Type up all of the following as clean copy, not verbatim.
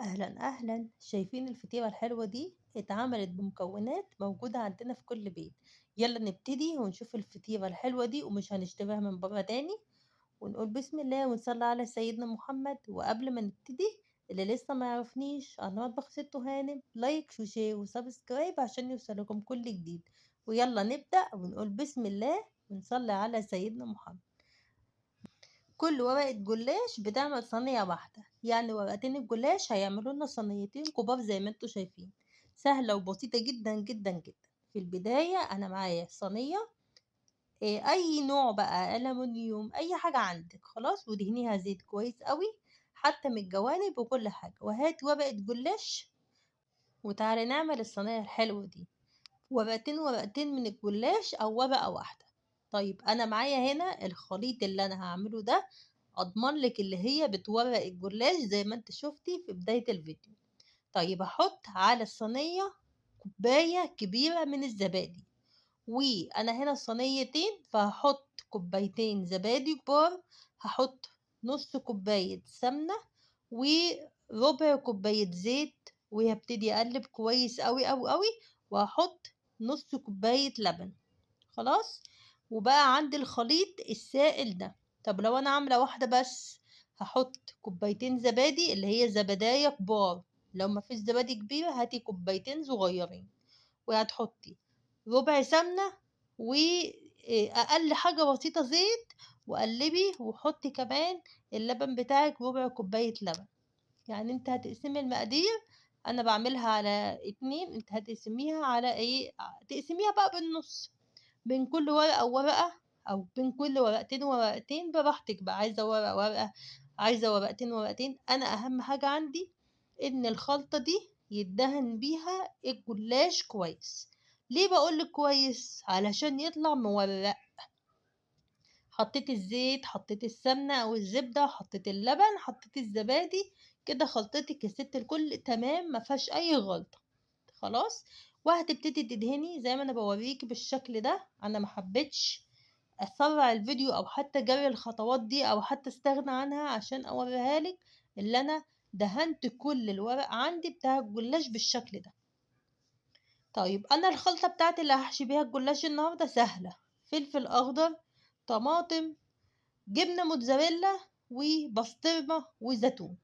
أهلا أهلا، شايفين الفطيرة الحلوة دي؟ اتعملت بمكونات موجودة عندنا في كل بيت. يلا نبتدي ونشوف الفطيرة الحلوة دي ومش هنشتريها من بره تاني. ونقول بسم الله ونصلي على سيدنا محمد. وقبل ما نبتدي، اللي لسه ما يعرفنيش، أنا مطبخ ست هانم، لايك وشير وسبسكرايب عشان يوصلكم كل جديد. ويلا نبدأ ونقول بسم الله ونصلي على سيدنا محمد. كل ورقة جلاش بتعمل صينية واحدة، يعني ورقتين الجلاش هيعملوا لنا صينيتين كبار زي ما انتوا شايفين. سهلة وبسيطة جدا جدا جدا. في البداية أنا معايا صينية، أي نوع بقى، ألمونيوم، أي حاجة عندك خلاص، ودهنيها زيت كويس قوي حتى من الجوانب وكل حاجة. وهات ورقة جلاش وتعالي نعمل الصينية الحلوة دي. ورقتين ورقتين من الجلاش أو ورقة واحدة. طيب أنا معايا هنا الخليط اللي أنا هعمله ده، اضمن لك اللي هي بتورق الجلاش زي ما انت شفتي في بداية الفيديو. طيب احط على الصينية كوباية كبيرة من الزبادي. وانا هنا صينيتين فهحط كوبايتين زبادي كبار. هحط نص كوباية سمنة وربع كوباية زيت، وهبتدي اقلب كويس قوي قوي قوي. وهحط نص كوباية لبن. خلاص. وبقى عندي الخليط السائل ده. طب لو انا عامله واحده بس، هحط كوبايتين زبادي اللي هي زبدايه كبار. لو ما فيش زبادي كبيره هاتي كوبايتين صغيرين. وهتحطي ربع سمنه، واقل حاجه بسيطه زيت. وقلبي وحطي كمان اللبن بتاعك ربع كوبايه لبن. يعني انت هتقسمي المقادير. انا بعملها على 2، انت هتقسميها على ايه؟ تقسميها بقى بالنص، بين كل ورقة وورقة، أو بين كل ورقتين وورقتين براحتك بقى. عايزة ورقة ورقة، عايزة ورقتين ورقتين. أنا أهم حاجة عندي إن الخلطة دي يدهن بيها الجلاش كويس. ليه بقولك كويس؟ علشان يطلع مورق. حطيت الزيت، حطيت السمنة أو الزبدة، حطيت اللبن، حطيت الزبادي. كده خلطتك يا ست الكل تمام، مفيهاش أي غلطة. خلاص. وهتبتدي تدهني زي ما انا بوريكي بالشكل ده. انا محبتش اسرع الفيديو او حتى جري الخطوات دي او حتى استغنى عنها عشان اوريها لك. اللي انا دهنت كل الورق عندي بتاع الجلاش بالشكل ده. طيب انا الخلطة بتاعتي اللي هحشي بيها الجلاش النهاردة سهلة. فلفل اخضر، طماطم، جبنة موتزاريلا، وبسطرمة وزيتون.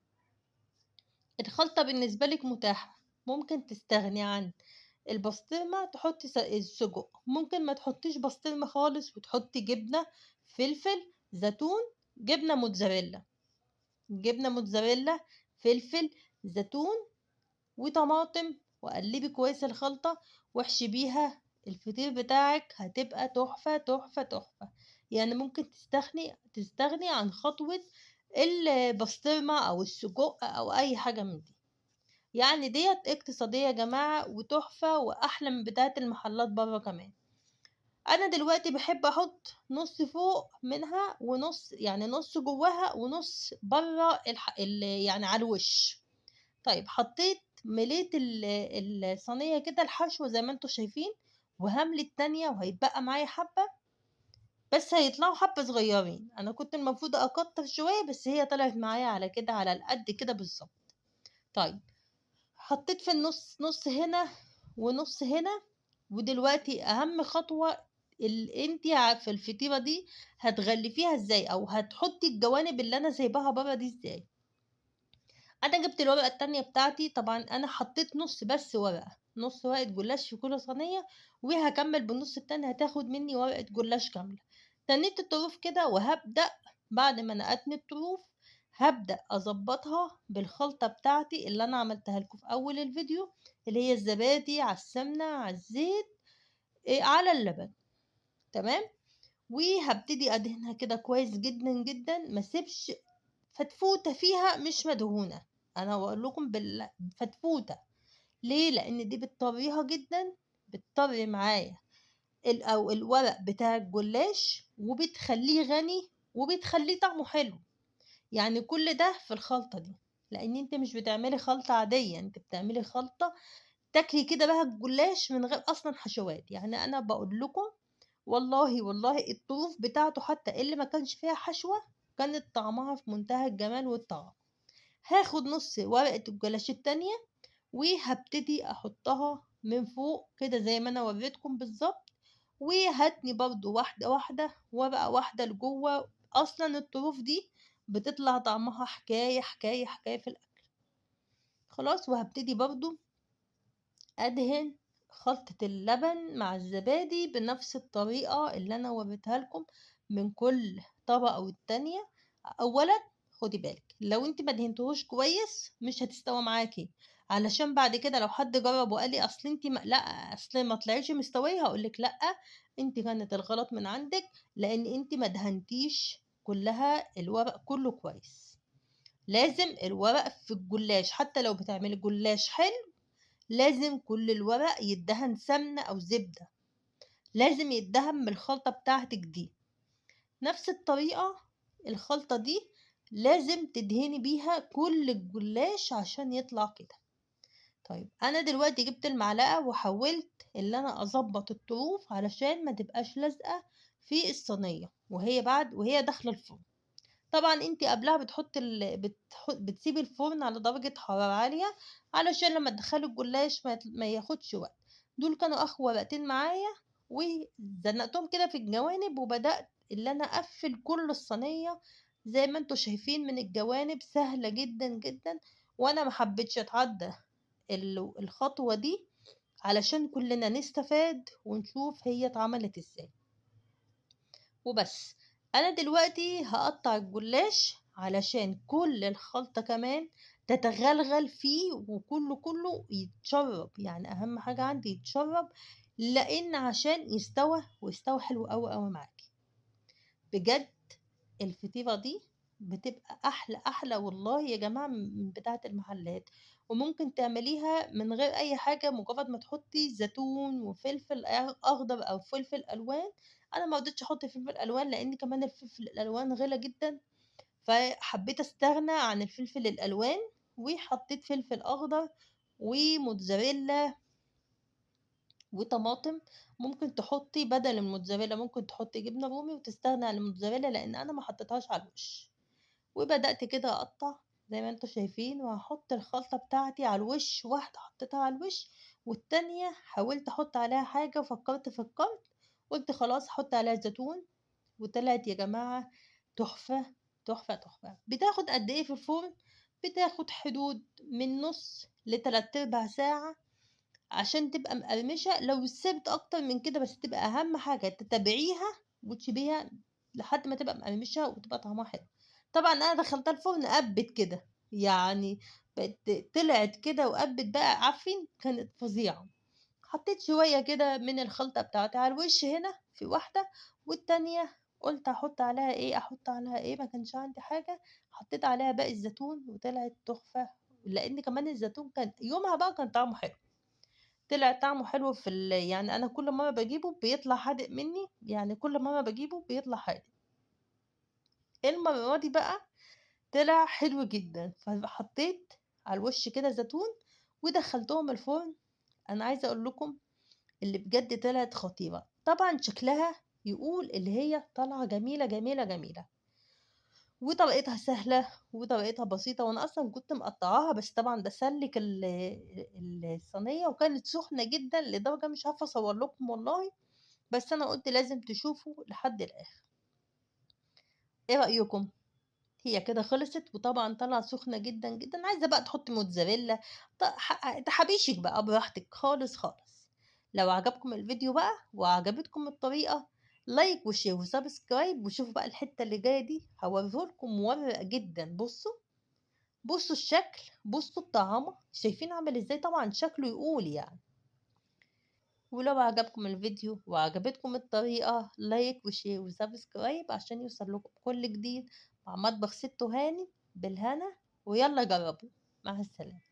الخلطة بالنسبة لك متاحة. ممكن تستغني عن البسطرمة، تحطي السجق، ممكن ما تحطيش بسطرمة خالص وتحطي جبنة، فلفل، زيتون، جبنة موتزاريلا. جبنة موتزاريلا، فلفل، زيتون، وطماطم. وقلبي كويس الخلطة واحشي بيها الفطير بتاعك. هتبقى تحفة تحفة تحفة. يعني ممكن تستغني عن خطوة البسطرمة أو السجق أو أي حاجة من دي. يعني ديت اقتصادية يا جماعة وتحفة وأحلى من بتاعة المحلات بره كمان. أنا دلوقتي بحب أحط نص فوق منها ونص، يعني نص جواها ونص بره يعني على الوش. طيب حطيت، مليت الصينية كده الحشوة زي ما انتوا شايفين. وهملي التانية وهيتبقى معايا حبة، بس هيطلعوا حبة صغيرين. أنا كنت المفروض أكتر شوية بس هي طلعت معايا على كده، على القد كده بالظبط. طيب حطيت في النص نص هنا ونص هنا. ودلوقتي اهم خطوة، انتي في الفطيرة دي هتغلفيها ازاي او هتحطي الجوانب اللي انا سايباها بره دي ازاي. انا جبت الورقة التانية بتاعتي. طبعا انا حطيت نص بس ورقة، نص ورقة جلاش في كل صينية. وهكمل بالنص التاني، هتاخد مني ورقة جلاش كاملة. تنيت الطروف كده وهبدأ. بعد ما نقتني الطروف هبدأ أظبطها بالخلطة بتاعتي اللي أنا عملتها لكم في أول الفيديو، اللي هي الزبادي على السمنة على الزيت، على اللبن. تمام. وهبتدي أدهنها كده كويس جدا جدا، ما سيبش فتفوتة فيها مش مدهونة. أنا بقول لكم بالفتفوتة. ليه؟ لأن دي بتطريها جدا، بتطري معايا أو الورق بتاع الجلاش، وبتخليه غني، وبتخليه طعمه حلو. يعني كل ده في الخلطة دي. لان انت مش بتعملي خلطة عادية، انت بتعملي خلطة تاكلي كده بقى الجلاش من غير اصلا حشوات. يعني انا بقول لكم والله والله الطروف بتاعته حتى اللي ما كانش فيها حشوة كانت طعمها في منتهى الجمال والطعم. هاخد نص ورقة الجلاش التانية وهبتدي احطها من فوق كده زي ما انا وريتكم بالظبط، وهاتني برضو واحدة واحدة ورقة واحدة لجوه. اصلا الطروف دي بتطلع طعمها حكاية حكاية حكاية في الاكل. خلاص، وهبتدي برضو أدهن خلطة اللبن مع الزبادي بنفس الطريقة اللي أنا وريتها لكم من كل طبقة والتانية. أولا خدي بالك لو انت ما دهنتهوش كويس مش هتستوى معاكي، علشان بعد كده لو حد جرب وقال لي اصل انت لا اصل ما طلعتش مستويه، هقولك لا، انت كانت الغلط من عندك، لان انت ما دهنتيش كلها الورق كله كويس. لازم الورق في الجلاش حتى لو بتعملي جلاش حلو لازم كل الورق يدهن سمنة أو زبدة، لازم يدهن من الخلطة بتاعتك دي. نفس الطريقة الخلطة دي لازم تدهني بيها كل الجلاش عشان يطلع كده. طيب أنا دلوقتي جبت المعلقة وحاولت اللي أنا أظبط الطروف علشان ما تبقاش لازقة في الصينية وهي داخلة الفرن. طبعا انت قبلها بتسيبي الفرن على درجة حرارة عالية علشان لما تدخلي الجلاش ما ياخدش وقت. دول كانوا اخر ورقتين معايا، وزنقتهم كده في الجوانب وبدأت اللي انا اقفل كل الصينية زي ما انتوا شايفين من الجوانب، سهلة جدا جدا. وانا ما حبيتش اتعدى الخطوة دي علشان كلنا نستفاد ونشوف هي اتعملت ازاي. وبس، انا دلوقتي هقطع الجلاش علشان كل الخلطة كمان تتغلغل فيه وكله يتشرب، يعني اهم حاجة عندي يتشرب، لان عشان يستوى حلو قوي معاكي. بجد الفطيرة دي بتبقى احلى والله يا جماعة من بتاعة المحلات. وممكن تعمليها من غير اي حاجة، مجرد ما تحطي زيتون وفلفل اخضر او فلفل الوان. انا ما رضيتش احط فلفل الوان لان كمان الفلفل الالوان غلا جدا، فحبيت استغنى عن الفلفل الالوان وحطيت فلفل اخضر وموتزاريلا وطماطم. ممكن تحطي بدل الموتزاريلا ممكن تحطي جبنة رومي وتستغني عن الموتزاريلا لان انا ما حطيتهاش على الوش. وبدأت كده اقطع زي ما انتوا شايفين، وهحط الخلطة بتاعتي على الوش. واحدة حطيتها على الوش والتانية حاولت احط عليها حاجة، فكرت قلت خلاص احط عليها زيتون. وطلعت يا جماعة تحفة تحفة تحفة. بتاخد قد ايه في الفرن؟ بتاخد حدود من نص لتلات ارباع ساعة عشان تبقى مقرمشة. لو سبت اكتر من كده بس تبقى اهم حاجة تتابعيها وتسيبيها لحد ما تبقى مقرمشة وتبقى طعمها حلو. طبعا انا دخلتها الفرن قبت كده، يعني طلعت كده وقبت بقى، عارفين كانت فظيعة. حطيت شوية كده من الخلطة بتاعتي على الوش هنا في واحدة، والتانية قلت احط عليها ايه ما كانش عندي حاجة. حطيت عليها باقي الزيتون وطلعت تحفة، لان كمان الزيتون كان يومها بقى كان طعمه حلو. طلع طعمه حلو يعني انا كل مرة بجيبه بيطلع حادق مني، يعني كل مرة بجيبه بيطلع حادق. المرة دي بقى طلع حلو جدا، فحطيت على الوش كده زيتون ودخلتهم الفرن. انا عايزة اقول لكم اللي بجد طلعت خطيرة. طبعا شكلها يقول اللي هي طالعة جميلة جميلة جميلة، وطريقتها سهلة وطريقتها بسيطة. وانا اصلا كنت مقطعاها بس طبعا بسلك الصينية وكانت سخنة جدا لدرجة مش عارفة اصور لكم والله، بس انا قلت لازم تشوفوا لحد الاخر. ايه رأيكم؟ هي كده خلصت، وطبعا طالعة سخنة جدا جدا. عايزة بقى تحطي موتزاريلا تحبيشك بقى براحتك خالص خالص. لو عجبكم الفيديو بقى وعجبتكم الطريقة، لايك وشير وسبسكرايب. وشوفوا بقى الحتة اللي جاية دي هوريهولكم مورق جدا. بصوا الشكل، بصوا الطعامة، شايفين عامل ازاي؟ طبعا شكله يقول يعني. ولو عجبكم الفيديو وعجبتكم الطريقة، لايك وشير وسبسكرايب عشان يوصل لكم كل جديد مع مطبخ ست هاني. بالهنا، ويلا جربوا. مع السلامة.